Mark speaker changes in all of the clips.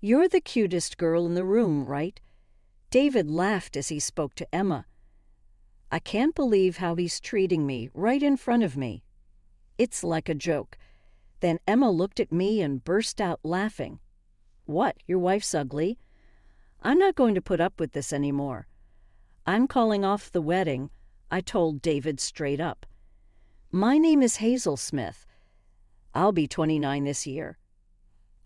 Speaker 1: "You're the cutest girl in the room, right?" David laughed as he spoke to Emma. "I can't believe how he's treating me right in front of me. It's like a joke." Then Emma looked at me and burst out laughing. "What, your wife's ugly? I'm not going to put up with this anymore. I'm calling off the wedding," I told David straight up. "My name is Hazel Smith. I'll be 29 this year.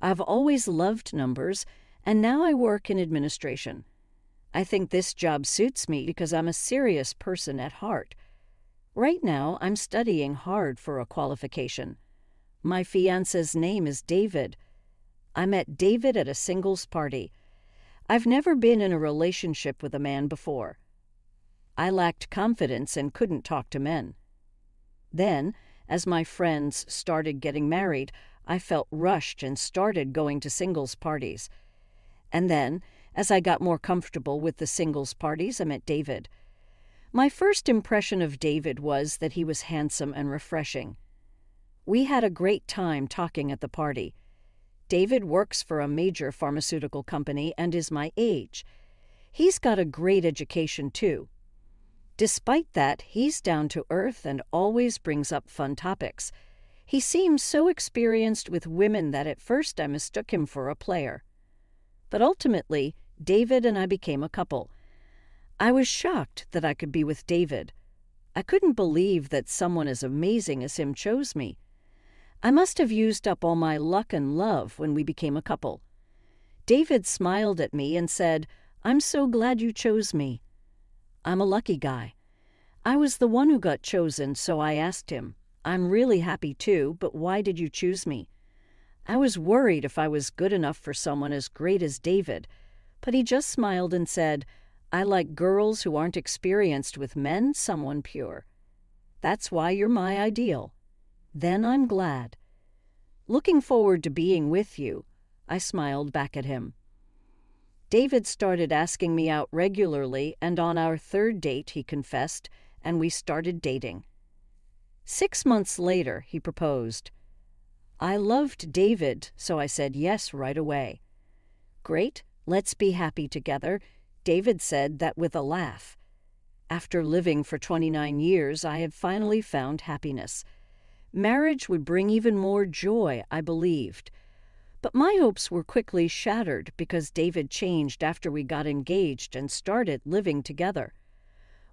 Speaker 1: I've always loved numbers, and now I work in administration. I think this job suits me because I'm a serious person at heart. Right now, I'm studying hard for a qualification. My fiancé's name is David. I met David at a singles party. I've never been in a relationship with a man before. I lacked confidence and couldn't talk to men. Then, as my friends started getting married, I felt rushed and started going to singles parties. And then, as I got more comfortable with the singles parties, I met David. My first impression of David was that he was handsome and refreshing. We had a great time talking at the party. David works for a major pharmaceutical company and is my age. He's got a great education, too. Despite that, he's down to earth and always brings up fun topics. He seems so experienced with women that at first I mistook him for a player. But ultimately, David and I became a couple. I was shocked that I could be with David. I couldn't believe that someone as amazing as him chose me. I must have used up all my luck and love when we became a couple. David smiled at me and said, "I'm so glad you chose me." I'm a lucky guy. I was the one who got chosen, so I asked him, "I'm really happy too, but why did you choose me?" I was worried if I was good enough for someone as great as David, but he just smiled and said, "I like girls who aren't experienced with men, someone pure. That's why you're my ideal." Then I'm glad. "Looking forward to being with you," I smiled back at him. David started asking me out regularly, and on our third date, he confessed, and we started dating. 6 months later, he proposed. I loved David, so I said yes right away. "Great, let's be happy together," David said that with a laugh. After living for 29 years, I had finally found happiness. Marriage would bring even more joy, I believed. But my hopes were quickly shattered because David changed after we got engaged and started living together.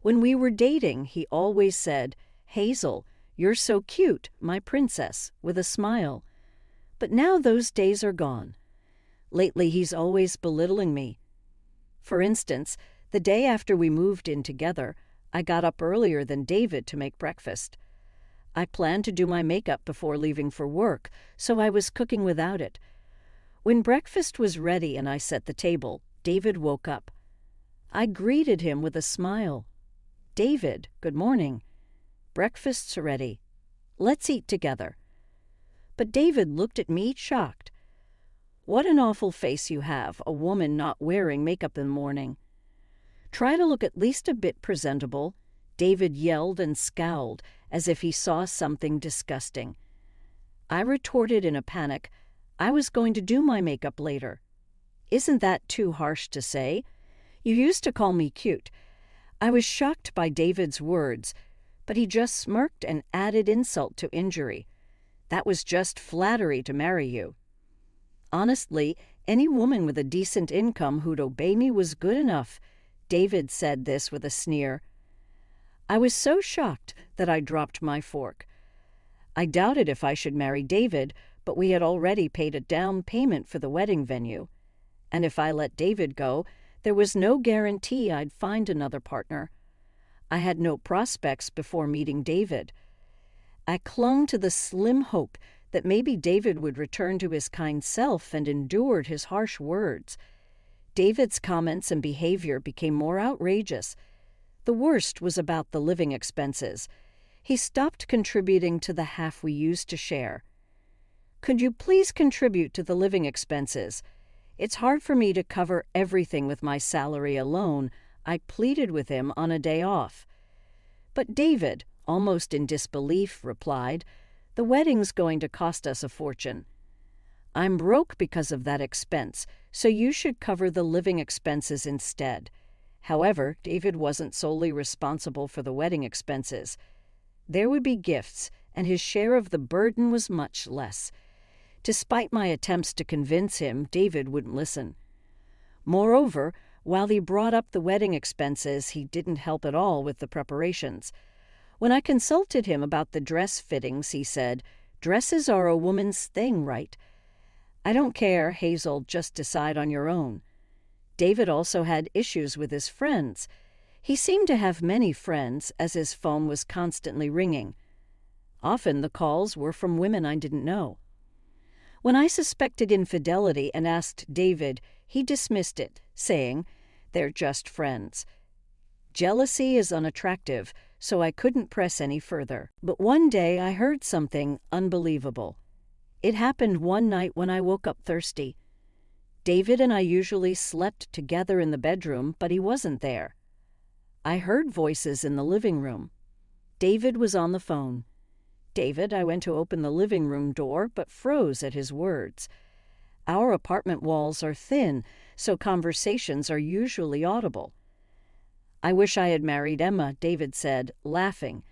Speaker 1: When we were dating, he always said, "Hazel, you're so cute, my princess," with a smile. But now those days are gone. Lately, he's always belittling me. For instance, the day after we moved in together, I got up earlier than David to make breakfast. I planned to do my makeup before leaving for work, so I was cooking without it. When breakfast was ready and I set the table, David woke up. I greeted him with a smile. "David, good morning. Breakfast's ready. Let's eat together." But David looked at me shocked. "What an awful face you have, a woman not wearing makeup in the morning. Try to look at least a bit presentable." David yelled and scowled as if he saw something disgusting. I retorted in a panic, "I was going to do my makeup later." "Isn't that too harsh to say? You used to call me cute." I was shocked by David's words, but he just smirked and added insult to injury. "That was just flattery to marry you." Honestly, any woman with a decent income who'd obey me was good enough. David said this with a sneer. I was so shocked that I dropped my fork. I doubted if I should marry David, but we had already paid a down payment for the wedding venue. And if I let David go, there was no guarantee I'd find another partner. I had no prospects before meeting David. I clung to the slim hope that maybe David would return to his kind self and endured his harsh words. David's comments and behavior became more outrageous. The worst was about the living expenses. He stopped contributing to the half we used to share. "Could you please contribute to the living expenses? It's hard for me to cover everything with my salary alone," I pleaded with him on a day off. But David, almost in disbelief, replied, "The wedding's going to cost us a fortune." I'm broke because of that expense, so you should cover the living expenses instead. However, David wasn't solely responsible for the wedding expenses. There would be gifts, and his share of the burden was much less. Despite my attempts to convince him, David wouldn't listen. Moreover, while he brought up the wedding expenses, he didn't help at all with the preparations. When I consulted him about the dress fittings, he said, "Dresses are a woman's thing, right?" "I don't care, Hazel, just decide on your own." David also had issues with his friends. He seemed to have many friends, as his phone was constantly ringing. Often the calls were from women I didn't know. When I suspected infidelity and asked David, he dismissed it, saying, "They're just friends." Jealousy is unattractive, so I couldn't press any further. But one day I heard something unbelievable. It happened one night when I woke up thirsty. David and I usually slept together in the bedroom, but he wasn't there. I heard voices in the living room. David was on the phone. "David," I went to open the living room door, but froze at his words. Our apartment walls are thin, so conversations are usually audible. "I wish I had married Emma," David said, laughing.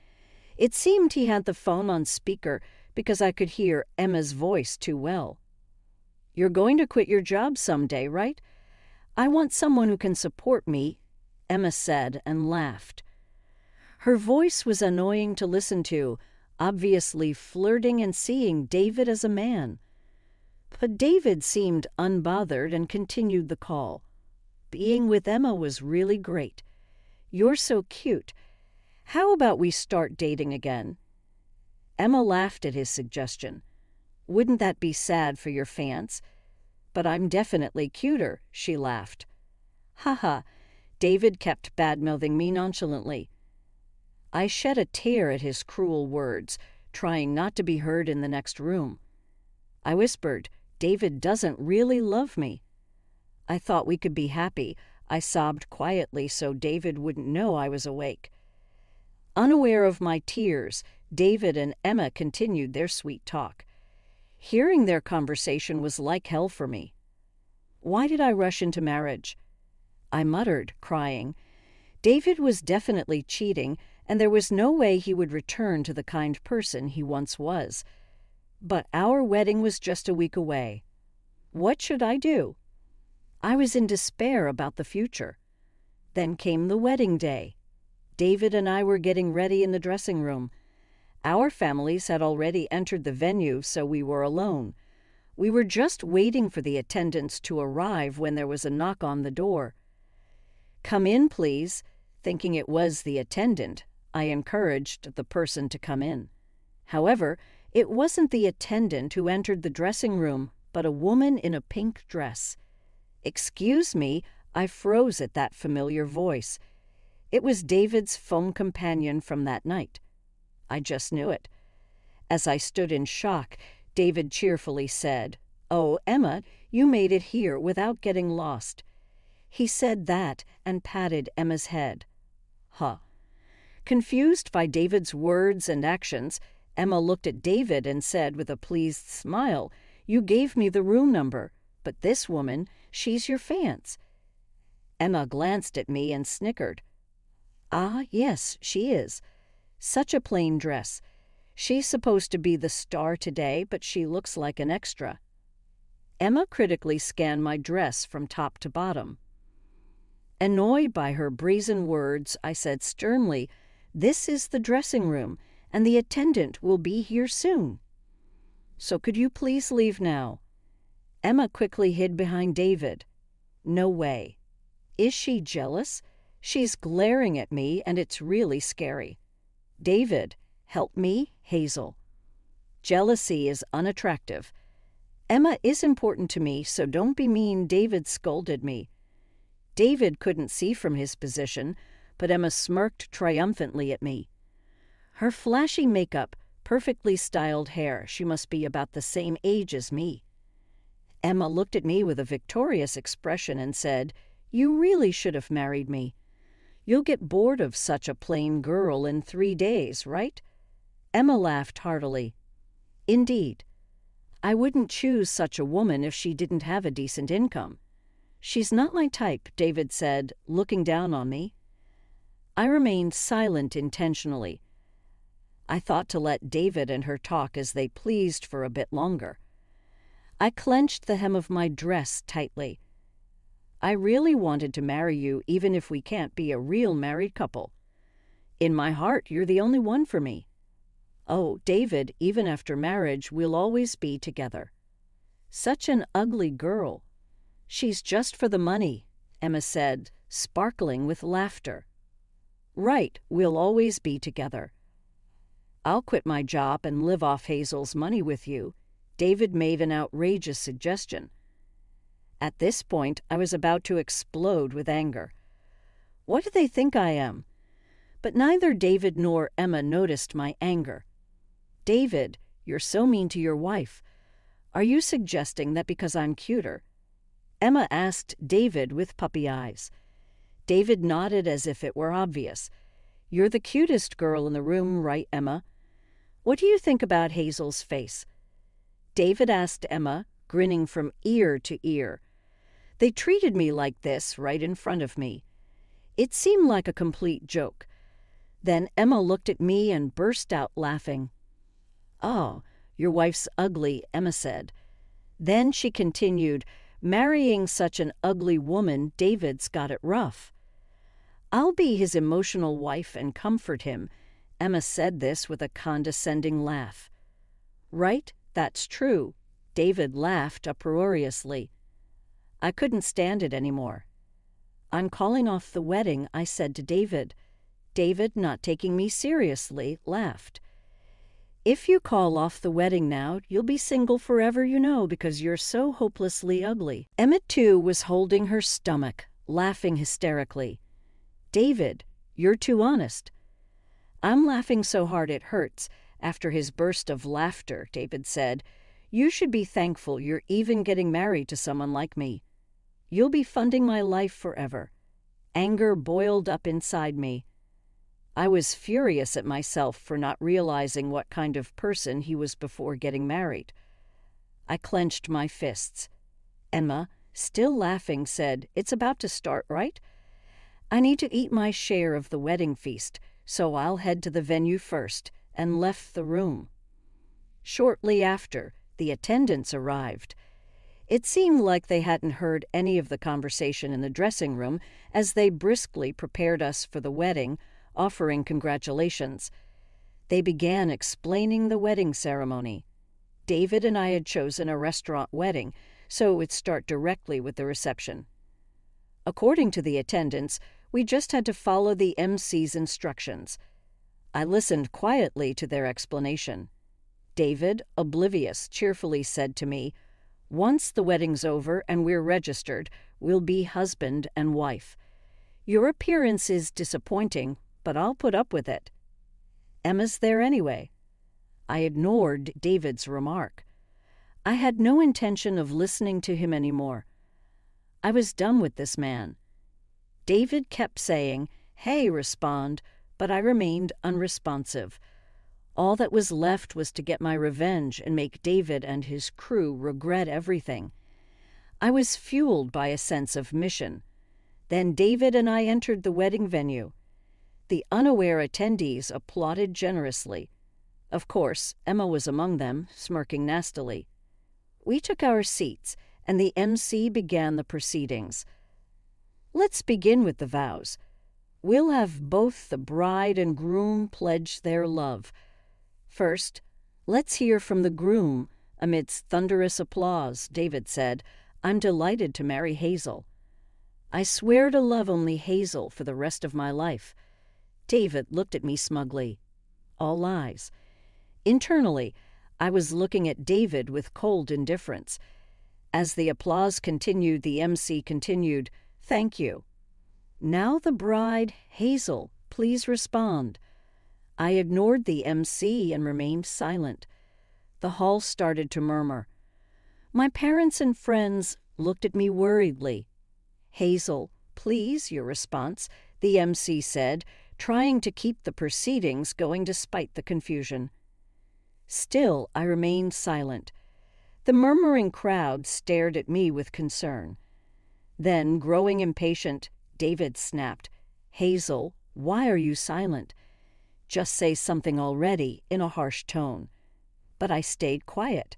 Speaker 1: It seemed he had the phone on speaker because I could hear Emma's voice too well. "You're going to quit your job someday, right?" "I want someone who can support me," Emma said and laughed. Her voice was annoying to listen to, obviously flirting and seeing David as a man. But David seemed unbothered and continued the call. "Being with Emma was really great. You're so cute. How about we start dating again?" Emma laughed at his suggestion. "Wouldn't that be sad for your fans?" "But I'm definitely cuter," she laughed. "Haha." David kept badmouthing me nonchalantly. I shed a tear at his cruel words, trying not to be heard in the next room. I whispered, "David doesn't really love me." "I thought we could be happy." I sobbed quietly so David wouldn't know I was awake. Unaware of my tears, David and Emma continued their sweet talk. Hearing their conversation was like hell for me. Why did I rush into marriage? I muttered, crying. David was definitely cheating, and there was no way he would return to the kind person he once was. But our wedding was just a week away. What should I do? I was in despair about the future. Then came the wedding day. David and I were getting ready in the dressing room. Our families had already entered the venue, so we were alone. We were just waiting for the attendants to arrive when there was a knock on the door. "Come in, please." Thinking it was the attendant, I encouraged the person to come in. However, it wasn't the attendant who entered the dressing room, but a woman in a pink dress. "Excuse me," I froze at that familiar voice. It was David's phone companion from that night. I just knew it. As I stood in shock, David cheerfully said, "Oh, Emma, you made it here without getting lost." He said that and patted Emma's head. Huh. Confused by David's words and actions, Emma looked at David and said with a pleased smile, "You gave me the room number, but this woman, she's your fiancé." Emma glanced at me and snickered. "Ah, yes, she is. Such a plain dress. She's supposed to be the star today, but she looks like an extra." Emma critically scanned my dress from top to bottom. Annoyed by her brazen words, I said sternly, "This is the dressing room, and the attendant will be here soon. So could you please leave now?" Emma quickly hid behind David. "No way." "Is she jealous? She's glaring at me, and it's really scary." "David, help me, Hazel." Jealousy is unattractive. "Emma is important to me, so don't be mean," David scolded me. David couldn't see from his position, but Emma smirked triumphantly at me. Her flashy makeup, perfectly styled hair, she must be about the same age as me. Emma looked at me with a victorious expression and said, "You really should have married me. You'll get bored of such a plain girl in 3 days, right?" Emma laughed heartily. "Indeed." I wouldn't choose such a woman if she didn't have a decent income. She's not my type, David said, looking down on me. I remained silent intentionally. I thought to let David and her talk as they pleased for a bit longer. I clenched the hem of my dress tightly. I really wanted to marry you even if we can't be a real married couple. In my heart, you're the only one for me. Oh, David, even after marriage, we'll always be together. Such an ugly girl. She's just for the money, Emma said, sparkling with laughter. Right, we'll always be together. I'll quit my job and live off Hazel's money with you. David made an outrageous suggestion. At this point, I was about to explode with anger. What do they think I am? But neither David nor Emma noticed my anger. David, you're so mean to your wife. Are you suggesting that because I'm cuter? Emma asked David with puppy eyes. David nodded as if it were obvious. You're the cutest girl in the room, right, Emma? What do you think about Hazel's face? David asked Emma, grinning from ear to ear. They treated me like this right in front of me. It seemed like a complete joke. Then Emma looked at me and burst out laughing. Oh, your wife's ugly, Emma said. Then she continued, marrying such an ugly woman, David's got it rough. I'll be his emotional wife and comfort him. Emma said this with a condescending laugh. Right, that's true. David laughed uproariously. I couldn't stand it anymore. I'm calling off the wedding, I said to David. David, not taking me seriously, laughed. If you call off the wedding now, you'll be single forever, you know, because you're so hopelessly ugly. Emma, too, was holding her stomach, laughing hysterically. David, you're too honest. I'm laughing so hard it hurts. After his burst of laughter, David said, you should be thankful you're even getting married to someone like me. You'll be funding my life forever. Anger boiled up inside me. I was furious at myself for not realizing what kind of person he was before getting married. I clenched my fists. Emma, still laughing, said, it's about to start, right? I need to eat my share of the wedding feast, so I'll head to the venue first, and left the room. Shortly after, the attendants arrived. It seemed like they hadn't heard any of the conversation in the dressing room as they briskly prepared us for the wedding, offering congratulations. They began explaining the wedding ceremony. David and I had chosen a restaurant wedding, so it would start directly with the reception. According to the attendants, we just had to follow the MC's instructions. I listened quietly to their explanation. David, oblivious, cheerfully said to me, once the wedding's over and we're registered, we'll be husband and wife. Your appearance is disappointing, but I'll put up with it. Emma's there anyway. I ignored David's remark. I had no intention of listening to him anymore. I was done with this man. David kept saying, hey, respond, but I remained unresponsive. All that was left was to get my revenge and make David and his crew regret everything. I was fueled by a sense of mission. Then David and I entered the wedding venue. The unaware attendees applauded generously. Of course, Emma was among them, smirking nastily. We took our seats, and the MC began the proceedings. Let's begin with the vows. We'll have both the bride and groom pledge their love. First, let's hear from the groom. Amidst thunderous applause, David said, I'm delighted to marry Hazel. I swear to love only Hazel for the rest of my life. David looked at me smugly. All lies. Internally, I was looking at David with cold indifference. As the applause continued, the MC continued, Thank you. Now the bride, Hazel, please respond. I ignored the MC and remained silent. The hall started to murmur. My parents and friends looked at me worriedly. Hazel, please, your response, the MC said, trying to keep the proceedings going despite the confusion. Still, I remained silent. The murmuring crowd stared at me with concern. Then, growing impatient, David snapped, "Hazel, why are you silent? Just say something already," in a harsh tone. But I stayed quiet.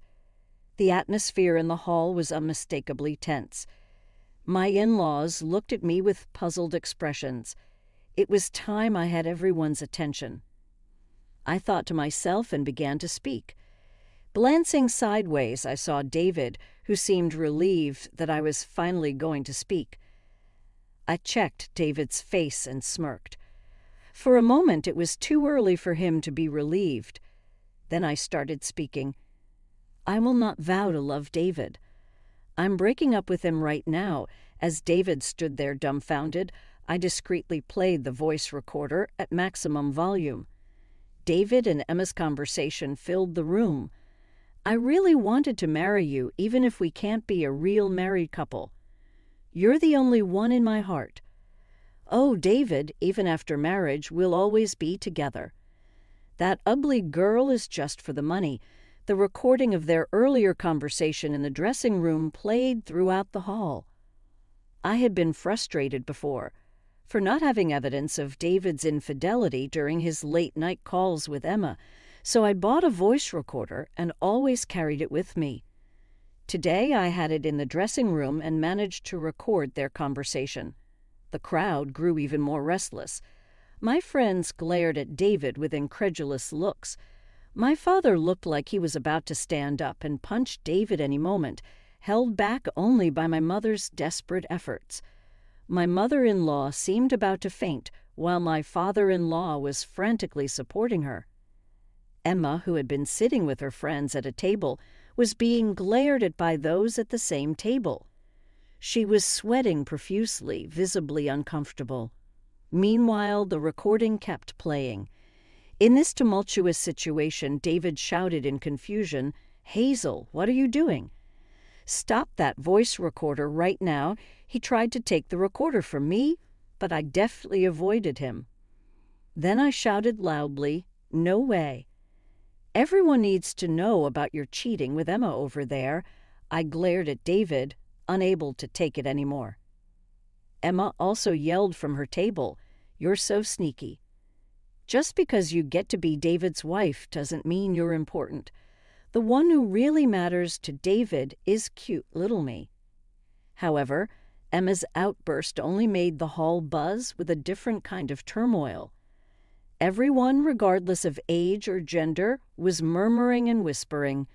Speaker 1: The atmosphere in the hall was unmistakably tense. My in-laws looked at me with puzzled expressions. It was time I had everyone's attention. I thought to myself and began to speak. Glancing sideways, I saw David, who seemed relieved that I was finally going to speak. I checked David's face and smirked. For a moment, it was too early for him to be relieved. Then I started speaking. "I will not vow to love David. I'm breaking up with him right now." As David stood there dumbfounded, I discreetly played the voice recorder at maximum volume. David and Emma's conversation filled the room. "I really wanted to marry you, even if we can't be a real married couple. You're the only one in my heart. Oh, David, even after marriage, we'll always be together. That ugly girl is just for the money." The recording of their earlier conversation in the dressing room played throughout the hall. I had been frustrated before for not having evidence of David's infidelity during his late-night calls with Emma, so I bought a voice recorder and always carried it with me. Today I had it in the dressing room and managed to record their conversation. The crowd grew even more restless. My friends glared at David with incredulous looks. My father looked like he was about to stand up and punch David any moment, held back only by my mother's desperate efforts. My mother-in-law seemed about to faint, while my father-in-law was frantically supporting her. Emma, who had been sitting with her friends at a table, was being glared at by those at the same table. She was sweating profusely, visibly uncomfortable. Meanwhile, the recording kept playing. In this tumultuous situation, David shouted in confusion, "Hazel, what are you doing? Stop that voice recorder right now." He tried to take the recorder from me, but I deftly avoided him. Then I shouted loudly, "No way. Everyone needs to know about your cheating with Emma over there." I glared at David, unable to take it anymore. Emma also yelled from her table, "You're so sneaky. Just because you get to be David's wife doesn't mean you're important. The one who really matters to David is cute little me." However, Emma's outburst only made the hall buzz with a different kind of turmoil. Everyone, regardless of age or gender, was murmuring and whispering.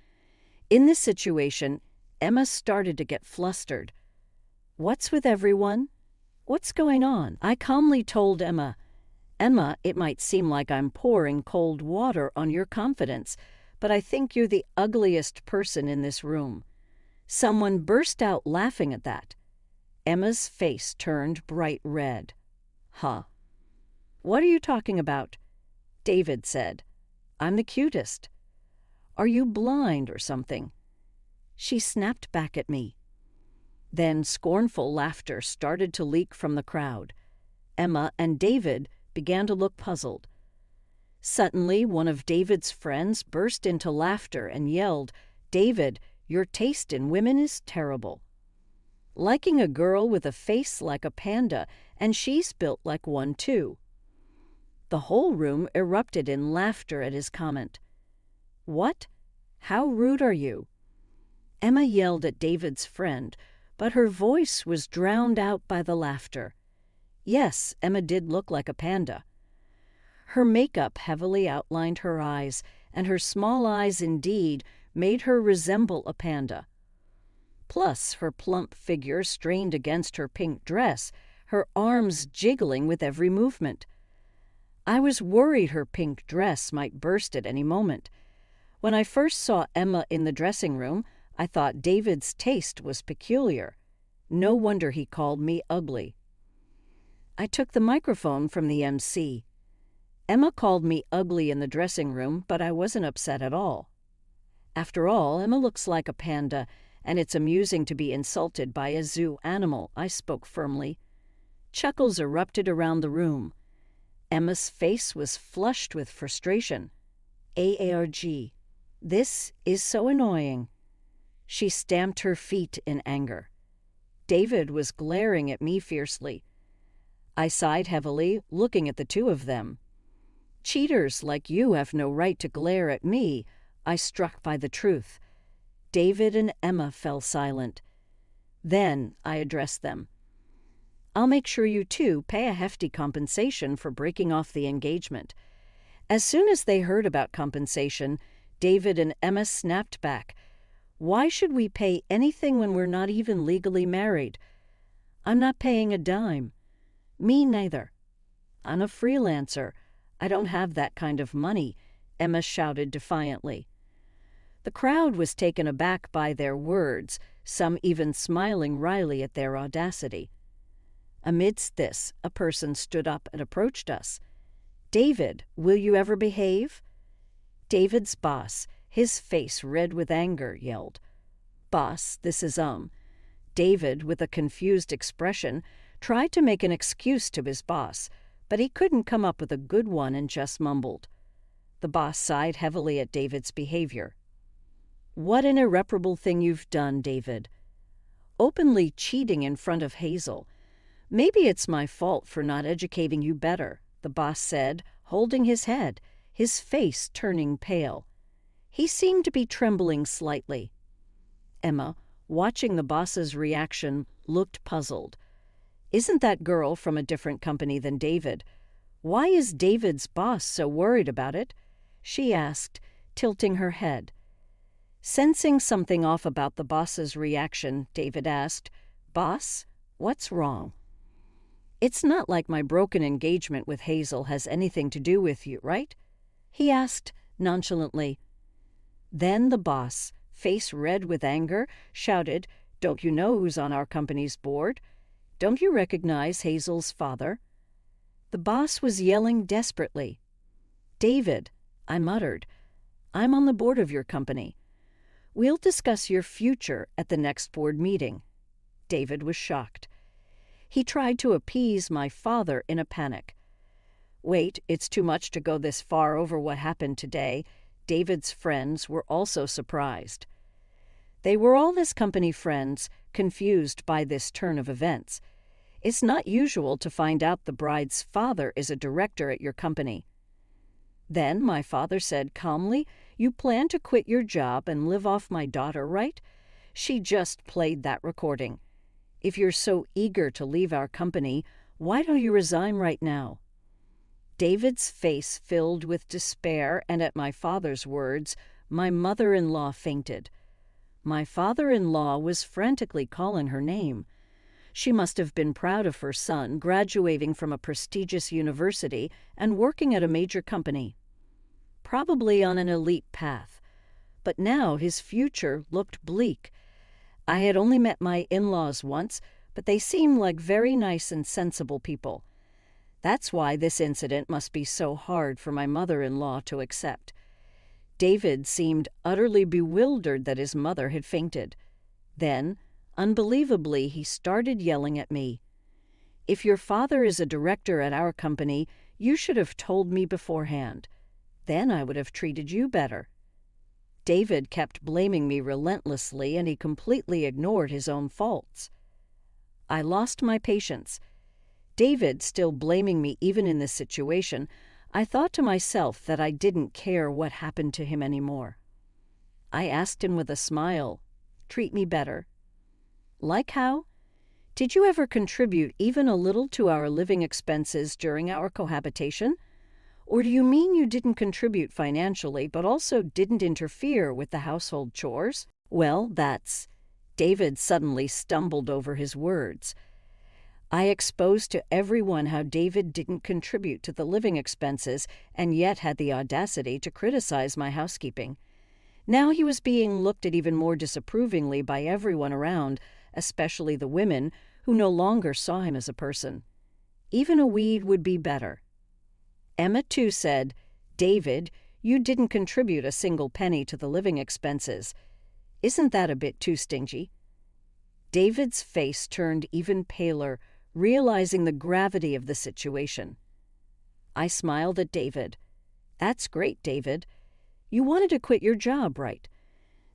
Speaker 1: In this situation, Emma started to get flustered. "What's with everyone? What's going on?" I calmly told Emma, "Emma, it might seem like I'm pouring cold water on your confidence, but I think you're the ugliest person in this room." Someone burst out laughing at that. Emma's face turned bright red. "Huh. What are you talking about?" David said. "I'm the cutest. Are you blind or something?" She snapped back at me. Then scornful laughter started to leak from the crowd. Emma and David began to look puzzled. Suddenly, one of David's friends burst into laughter and yelled, "David, your taste in women is terrible. Liking a girl with a face like a panda, and she's built like one too." The whole room erupted in laughter at his comment. "What? How rude are you?" Emma yelled at David's friend, but her voice was drowned out by the laughter. Yes, Emma did look like a panda. Her makeup heavily outlined her eyes, and her small eyes indeed made her resemble a panda. Plus, her plump figure strained against her pink dress, her arms jiggling with every movement. I was worried her pink dress might burst at any moment. When I first saw Emma in the dressing room, I thought David's taste was peculiar. No wonder he called me ugly. I took the microphone from the MC. Emma called me ugly in the dressing room, but I wasn't upset at all. After all, Emma looks like a panda, and it's amusing to be insulted by a zoo animal, I spoke firmly. Chuckles erupted around the room. Emma's face was flushed with frustration. AARG. This is so annoying. She stamped her feet in anger. David was glaring at me fiercely. I sighed heavily, looking at the two of them. Cheaters like you have no right to glare at me, I struck by the truth. David and Emma fell silent. Then I addressed them. I'll make sure you two pay a hefty compensation for breaking off the engagement. As soon as they heard about compensation, David and Emma snapped back. Why should we pay anything when we're not even legally married? I'm not paying a dime. Me neither. I'm a freelancer. I don't have that kind of money, Emma shouted defiantly. The crowd was taken aback by their words, some even smiling wryly at their audacity. Amidst this, a person stood up and approached us. David, will you ever behave? David's boss, his face red with anger, yelled. Boss, this is David, with a confused expression, tried to make an excuse to his boss, but he couldn't come up with a good one and just mumbled. The boss sighed heavily at David's behavior. What an irreparable thing you've done, David. Openly cheating in front of Hazel. Maybe it's my fault for not educating you better, the boss said, holding his head, his face turning pale. He seemed to be trembling slightly. Emma, watching the boss's reaction, looked puzzled. Isn't that girl from a different company than David? Why is David's boss so worried about it? She asked, tilting her head. Sensing something off about the boss's reaction, David asked, Boss, what's wrong? It's not like my broken engagement with Hazel has anything to do with you, right? He asked nonchalantly. Then the boss, face red with anger, shouted, Don't you know who's on our company's board? Don't you recognize Hazel's father? The boss was yelling desperately. David, I muttered, I'm on the board of your company. We'll discuss your future at the next board meeting. David was shocked. He tried to appease my father in a panic. Wait, it's too much to go this far over what happened today. David's friends were also surprised. They were all his company friends, confused by this turn of events. It's not usual to find out the bride's father is a director at your company. Then my father said calmly, You plan to quit your job and live off my daughter, right? She just played that recording. If you're so eager to leave our company, why don't you resign right now? David's face filled with despair, and at my father's words, my mother-in-law fainted. My father-in-law was frantically calling her name. She must have been proud of her son graduating from a prestigious university and working at a major company. Probably on an elite path. But now his future looked bleak. I had only met my in-laws once, but they seemed like very nice and sensible people. That's why this incident must be so hard for my mother-in-law to accept. David seemed utterly bewildered that his mother had fainted. Then, unbelievably, he started yelling at me. If your father is a director at our company, you should have told me beforehand. Then I would have treated you better. David kept blaming me relentlessly, and he completely ignored his own faults. I lost my patience. David still blaming me even in this situation, I thought to myself that I didn't care what happened to him anymore. I asked him with a smile, Treat me better. Like how? Did you ever contribute even a little to our living expenses during our cohabitation? Or do you mean you didn't contribute financially but also didn't interfere with the household chores? Well, that's... David suddenly stumbled over his words. I exposed to everyone how David didn't contribute to the living expenses and yet had the audacity to criticize my housekeeping. Now he was being looked at even more disapprovingly by everyone around, especially the women, who no longer saw him as a person. Even a weed would be better. Emma, too, said, David, you didn't contribute a single penny to the living expenses. Isn't that a bit too stingy? David's face turned even paler, realizing the gravity of the situation. I smiled at David. That's great, David. You wanted to quit your job, right?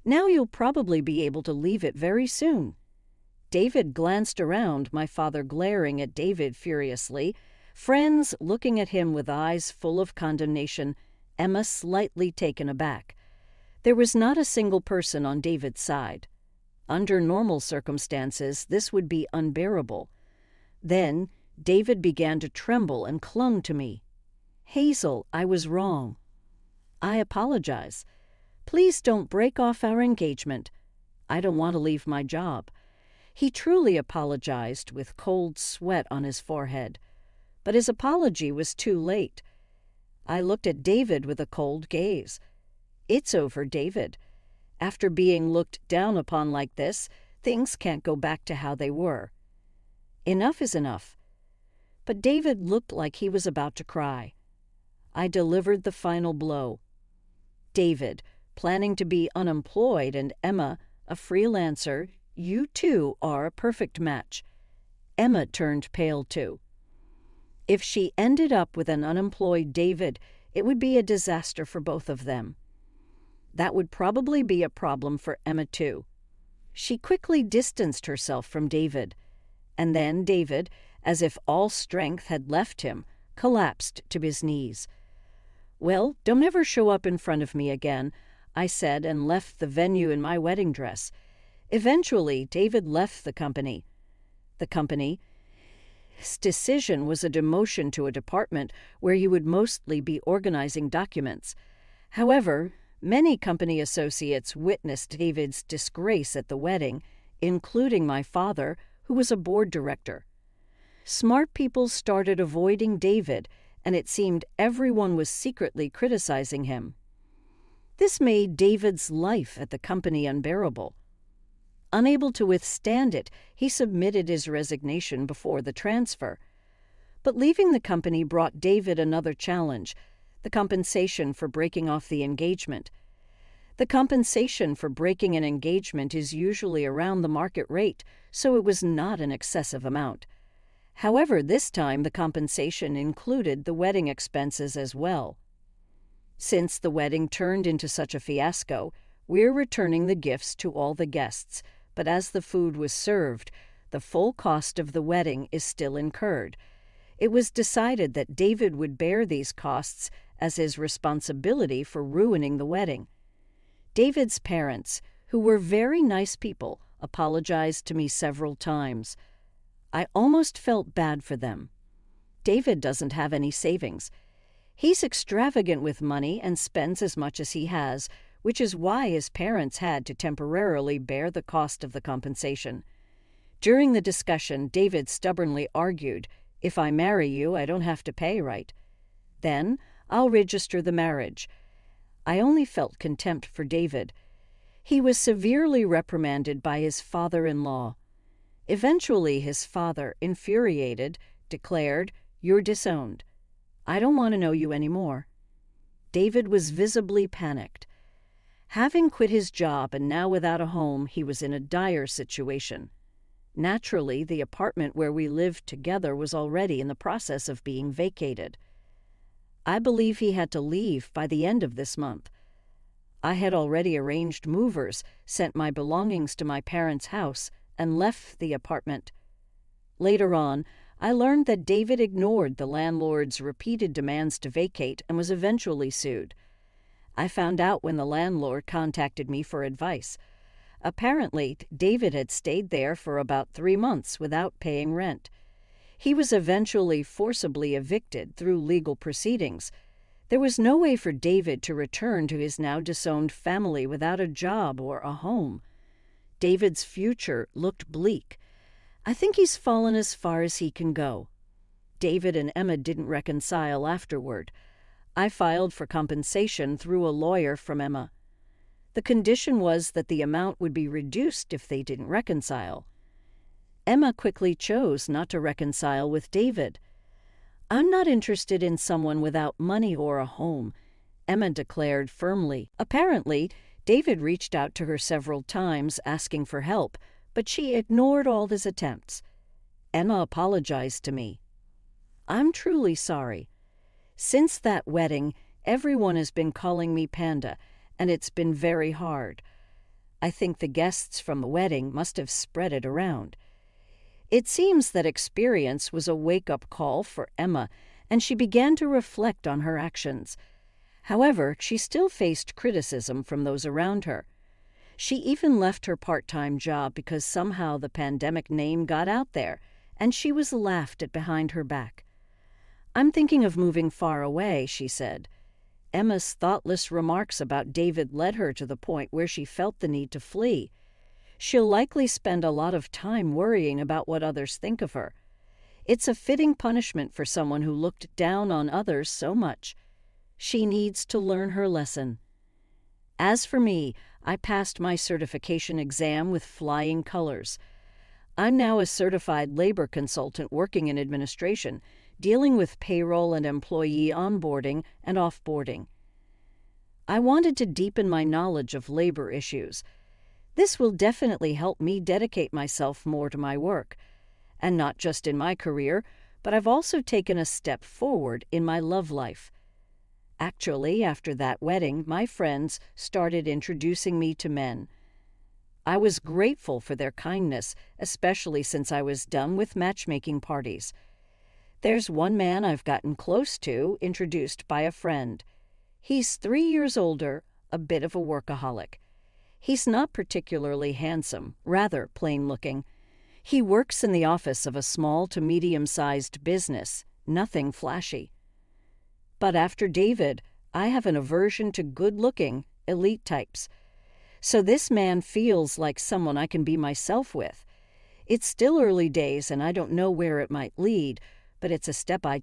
Speaker 1: Now you'll probably be able to leave it very soon." David glanced around, my father glaring at David furiously, friends looking at him with eyes full of condemnation, Emma slightly taken aback. There was not a single person on David's side. Under normal circumstances, this would be unbearable. Then David began to tremble and clung to me. "Hazel, I was wrong. I apologize. Please don't break off our engagement. I don't want to leave my job." He truly apologized with cold sweat on his forehead. But his apology was too late. I looked at David with a cold gaze. "It's over, David. After being looked down upon like this, things can't go back to how they were. Enough is enough." But David looked like he was about to cry. I delivered the final blow. "David, planning to be unemployed, and Emma, a freelancer, you two are a perfect match." Emma turned pale too. If she ended up with an unemployed David, it would be a disaster for both of them. That would probably be a problem for Emma too. She quickly distanced herself from David, and then David, as if all strength had left him, collapsed to his knees. "Well, don't ever show up in front of me again," I said, and left the venue in my wedding dress. Eventually, David left the company. The company's decision was a demotion to a department where he would mostly be organizing documents. However, many company associates witnessed David's disgrace at the wedding, including my father, who was a board director. Smart people started avoiding David, and it seemed everyone was secretly criticizing him. This made David's life at the company unbearable. Unable to withstand it, he submitted his resignation before the transfer. But leaving the company brought David another challenge: the compensation for breaking off the engagement. The compensation for breaking an engagement is usually around the market rate, so it was not an excessive amount. However, this time the compensation included the wedding expenses as well. Since the wedding turned into such a fiasco, we're returning the gifts to all the guests, but as the food was served, the full cost of the wedding is still incurred. It was decided that David would bear these costs as his responsibility for ruining the wedding. David's parents, who were very nice people, apologized to me several times. I almost felt bad for them. David doesn't have any savings. He's extravagant with money and spends as much as he has, which is why his parents had to temporarily bear the cost of the compensation. During the discussion, David stubbornly argued, "If I marry you, I don't have to pay, right? Then I'll register the marriage." I only felt contempt for David. He was severely reprimanded by his father-in-law. Eventually, his father, infuriated, declared, "You're disowned. I don't want to know you anymore." David was visibly panicked. Having quit his job and now without a home, he was in a dire situation. Naturally, the apartment where we lived together was already in the process of being vacated. I believe he had to leave by the end of this month. I had already arranged movers, sent my belongings to my parents' house, and left the apartment. Later on, I learned that David ignored the landlord's repeated demands to vacate and was eventually sued. I found out when the landlord contacted me for advice. Apparently, David had stayed there for about 3 months without paying rent. He was eventually forcibly evicted through legal proceedings. There was no way for David to return to his now disowned family without a job or a home. David's future looked bleak. I think he's fallen as far as he can go. David and Emma didn't reconcile afterward. I filed for compensation through a lawyer from Emma. The condition was that the amount would be reduced if they didn't reconcile. Emma quickly chose not to reconcile with David. "I'm not interested in someone without money or a home," Emma declared firmly. Apparently, David reached out to her several times asking for help, but she ignored all his attempts. Emma apologized to me. "I'm truly sorry. Since that wedding, everyone has been calling me Panda, and it's been very hard. I think the guests from the wedding must have spread it around. It seems that experience was a wake-up call for Emma, and she began to reflect on her actions. However, she still faced criticism from those around her. She even left her part-time job because somehow the pandemic name got out there, and she was laughed at behind her back. "I'm thinking of moving far away," she said. Emma's thoughtless remarks about David led her to the point where she felt the need to flee. She'll likely spend a lot of time worrying about what others think of her. It's a fitting punishment for someone who looked down on others so much. She needs to learn her lesson. As for me, I passed my certification exam with flying colors. I'm now a certified labor consultant working in administration, dealing with payroll and employee onboarding and offboarding. I wanted to deepen my knowledge of labor issues. This will definitely help me dedicate myself more to my work. And not just in my career, but I've also taken a step forward in my love life. Actually, after that wedding, my friends started introducing me to men. I was grateful for their kindness, especially since I was done with matchmaking parties. There's one man I've gotten close to, introduced by a friend. He's 3 years older, a bit of a workaholic. He's not particularly handsome, rather plain-looking. He works in the office of a small to medium-sized business, nothing flashy. But after David, I have an aversion to good-looking, elite types. So this man feels like someone I can be myself with. It's still early days and I don't know where it might lead, but it's a step I